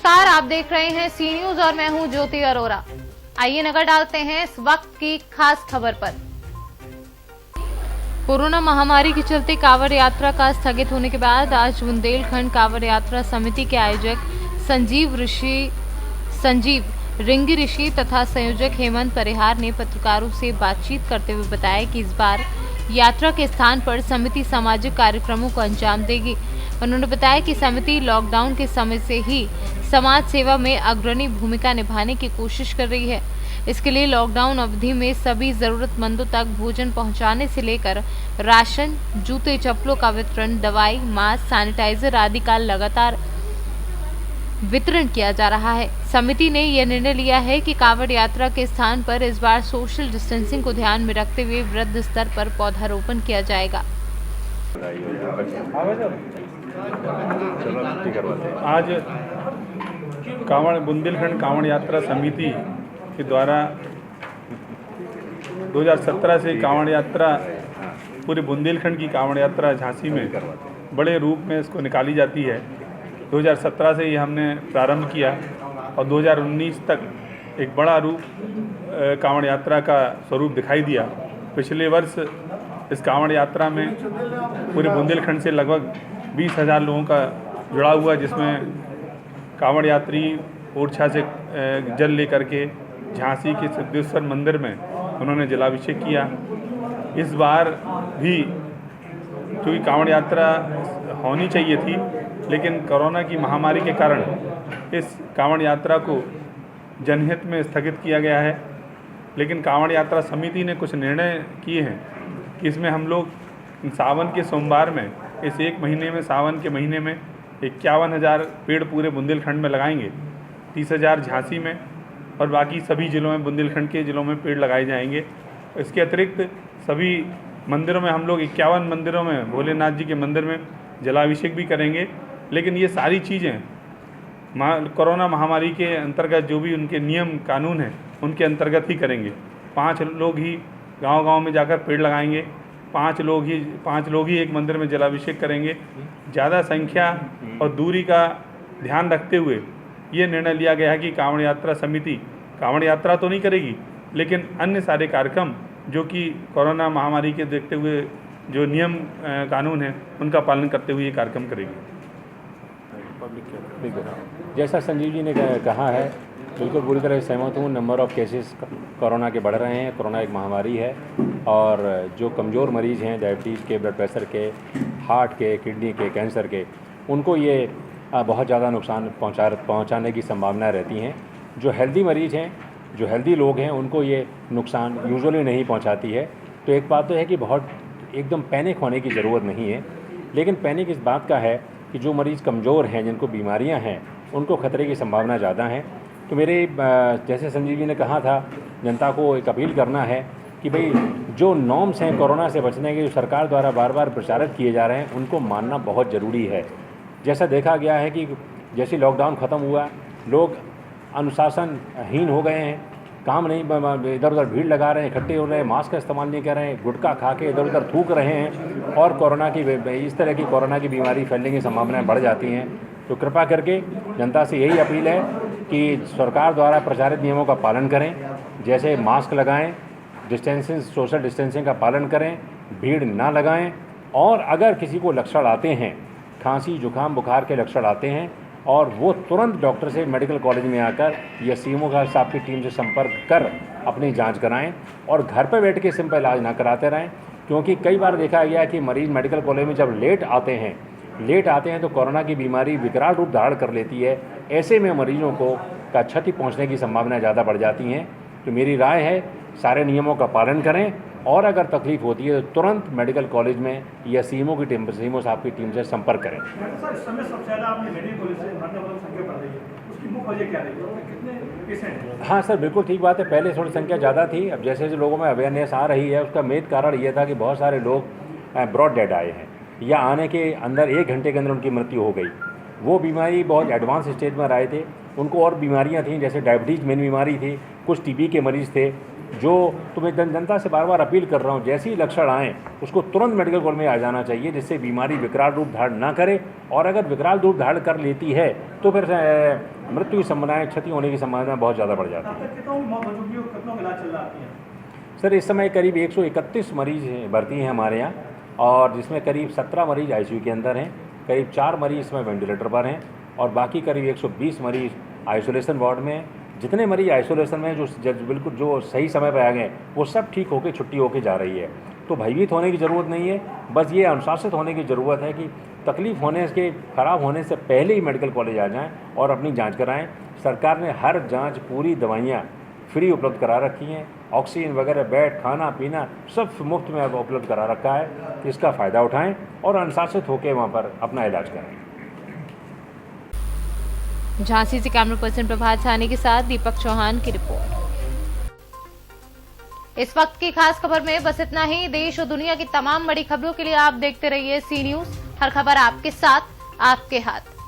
नमस्कार, आप देख रहे हैं सी न्यूज और मैं हूं ज्योति अरोरा। आइए नजर डालते हैं इस वक्त की खास खबर पर। कोरोना महामारी के चलते कांवड़ यात्रा का स्थगित होने के बाद आज बुंदेलखंड कांवड़ यात्रा समिति के आयोजक संजीव रिंगी ऋषि तथा संयोजक हेमंत परिहार ने पत्रकारों से बातचीत करते हुए बताया कि इस बार यात्रा के स्थान पर समिति सामाजिक कार्यक्रमों को अंजाम देगी। उन्होंने बताया कि समिति लॉकडाउन के समय से ही समाज सेवा में अग्रणी भूमिका निभाने की कोशिश कर रही है। इसके लिए लॉकडाउन अवधि में सभी जरूरतमंदों तक भोजन पहुंचाने से लेकर राशन, जूते चप्पलों का वितरण, दवाई, मास्क, सैनिटाइजर आदि का लगातार वितरण किया जा रहा है। समिति ने यह निर्णय लिया है कि कांवड़ यात्रा के स्थान पर इस बार सोशल डिस्टेंसिंग को ध्यान में रखते हुए वृहद स्तर पर पौधारोपण किया जाएगा। आज बुंदेलखंड कांवड़ यात्रा समिति के द्वारा 2017 से कांवड़ यात्रा पूरे बुंदेलखंड की कांवड़ यात्रा झांसी में बड़े रूप में इसको निकाली जाती है। 2017 से ये हमने प्रारंभ किया और 2019 तक एक बड़ा रूप कांवड़ यात्रा का स्वरूप दिखाई दिया। पिछले वर्ष इस कांवड़ यात्रा में पूरे बुंदेलखंड से लगभग 20,000 लोगों का जुड़ा हुआ, जिसमें कांवड़ यात्री ओरछा से जल लेकर के झांसी के सिद्धेश्वर मंदिर में उन्होंने जलाभिषेक किया। इस बार भी क्योंकि कांवड़ यात्रा होनी चाहिए थी, लेकिन कोरोना की महामारी के कारण इस कांवड़ यात्रा को जनहित में स्थगित किया गया है। लेकिन कांवड़ यात्रा समिति ने कुछ निर्णय किए हैं कि इसमें हम लोग सावन के सोमवार में, इस एक महीने में, सावन के महीने में 51,000 पेड़ पूरे बुंदेलखंड में लगाएंगे। 30,000 झांसी में और बाकी सभी ज़िलों में, बुंदेलखंड के ज़िलों में पेड़ लगाए जाएंगे। इसके अतिरिक्त सभी मंदिरों में हम लोग 51 मंदिरों में, भोलेनाथ जी के मंदिर में जलाभिषेक भी करेंगे। लेकिन ये सारी चीज़ें कोरोना महामारी के अंतर्गत जो भी उनके नियम कानून हैं उनके अंतर्गत ही करेंगे। 5 लोग ही गांव-गांव में जाकर पेड़ लगाएंगे। 5 लोग ही एक मंदिर में जलाभिषेक करेंगे। ज़्यादा संख्या और दूरी का ध्यान रखते हुए ये निर्णय लिया गया है कि कांवड़ यात्रा समिति कांवड़ यात्रा तो नहीं करेगी, लेकिन अन्य सारे कार्यक्रम जो कि कोरोना महामारी के देखते हुए जो नियम कानून हैं उनका पालन करते हुए ये कार्यक्रम करेगी। जैसा संजीव जी ने कहा है, बिल्कुल पूरी तरह सहमत हूँ। नंबर ऑफ़ केसेस कोरोना के बढ़ रहे हैं। कोरोना एक महामारी है और जो कमज़ोर मरीज़ हैं, डायबिटीज़ के, ब्लड प्रेशर के, हार्ट के, किडनी के, कैंसर के, उनको ये बहुत ज़्यादा नुकसान पहुंचाने की संभावना रहती हैं। जो हेल्दी मरीज़ हैं, जो हेल्दी लोग हैं, उनको ये नुकसान यूजुअली नहीं पहुंचाती है। तो एक बात तो है कि बहुत एकदम पैनिक होने की ज़रूरत नहीं है, लेकिन पैनिक इस बात का है कि जो मरीज़ कमज़ोर हैं, जिनको बीमारियां हैं, उनको ख़तरे की संभावना ज़्यादा है। तो मेरे जैसे संजीव जी ने कहा था, जनता को एक अपील करना है कि भाई जो नॉर्म्स हैं कोरोना से बचने के, जो सरकार द्वारा बार बार प्रचारित किए जा रहे हैं, उनको मानना बहुत ज़रूरी है। जैसा देखा गया है कि जैसे लॉकडाउन ख़त्म हुआ, लोग अनुशासनहीन हो गए हैं, काम नहीं, इधर उधर भीड़ लगा रहे हैं, इकट्ठे हो रहे हैं, मास्क का इस्तेमाल नहीं कर रहे हैं, गुटखा खा के इधर उधर थूक रहे हैं और इस तरह की कोरोना की बीमारी फैलने की संभावनाएं बढ़ जाती हैं। तो कृपा करके जनता से यही अपील है कि सरकार द्वारा प्रचारित नियमों का पालन करें, जैसे मास्क लगाएं, सोशल डिस्टेंसिंग का पालन करें, भीड़ ना लगाएं, और अगर किसी को लक्षण आते हैं, खांसी, जुकाम, बुखार के लक्षण आते हैं, और वो तुरंत डॉक्टर से मेडिकल कॉलेज में आकर या सीएमओ साहब की टीम से संपर्क कर अपनी जांच कराएं और घर पर बैठ के सिंपल इलाज ना कराते रहें। क्योंकि कई बार देखा गया कि मरीज़ मेडिकल कॉलेज में जब लेट आते हैं तो कोरोना की बीमारी विकराल रूप धारण कर लेती है। ऐसे में मरीजों को क्षति पहुँचने की संभावनाएँ ज़्यादा बढ़ जाती हैं। तो मेरी राय है, सारे नियमों का पालन करें और अगर तकलीफ होती है तो तुरंत मेडिकल कॉलेज में या सीएमओ साहब की टीम से संपर्क करें। हाँ सर, बिल्कुल ठीक बात है। पहले थोड़ी संख्या ज़्यादा थी, अब जैसे जैसे लोगों में अवेयरनेस आ रही है, उसका मेन कारण ये था कि बहुत सारे लोग ब्रॉड डेड आए हैं या आने के अंदर 1 घंटे के अंदर उनकी मृत्यु हो गई। वो बीमारी बहुत एडवांस स्टेज में आए थे, उनको और बीमारियां थीं, जैसे डायबिटीज़ मेन बीमारी थी, कुछ टीबी के मरीज़ थे, जो तो मैं जनता से बार बार अपील कर रहा हूँ, जैसे ही लक्षण आएँ उसको तुरंत मेडिकल कॉलेज में आ जाना चाहिए, जिससे बीमारी विकराल रूप धारण ना करे, और अगर विकराल रूप धारण कर लेती है तो फिर मृत्यु की संभावना, क्षति होने की संभावना बहुत ज़्यादा बढ़ जाती है। सर इस समय करीब 131 मरीज भर्ती हैं हमारे यहाँ, और जिसमें करीब 17 मरीज आईसीयू के अंदर हैं, करीब 4 मरीज इसमें वेंटिलेटर पर हैं, और बाकी करीब 120 मरीज आइसोलेशन वार्ड में हैं। जितने मरीज आइसोलेशन में जो बिल्कुल जो सही समय पर आ गए वो सब ठीक होकर छुट्टी होकर जा रही है। तो भयभीत होने की ज़रूरत नहीं है, बस ये अनुशासित होने की ज़रूरत है कि तकलीफ़ होने के, ख़राब होने से पहले ही मेडिकल कॉलेज आ जाएं और अपनी जांच कराएं। सरकार ने हर जांच, पूरी दवाइयाँ फ्री उपलब्ध करा रखी हैं, ऑक्सीजन वगैरह, बेड, खाना पीना सब मुफ्त में उपलब्ध करा रखा है। इसका फ़ायदा उठाएं और अनुशासित होकर वहाँ पर अपना इलाज कराएं। झांसी से कैमरा पर्सन प्रभात साहनी के साथ दीपक चौहान की रिपोर्ट। इस वक्त की खास खबर में बस इतना ही। देश और दुनिया की तमाम बड़ी खबरों के लिए आप देखते रहिए सी न्यूज़। हर खबर आपके साथ, आपके हाथ।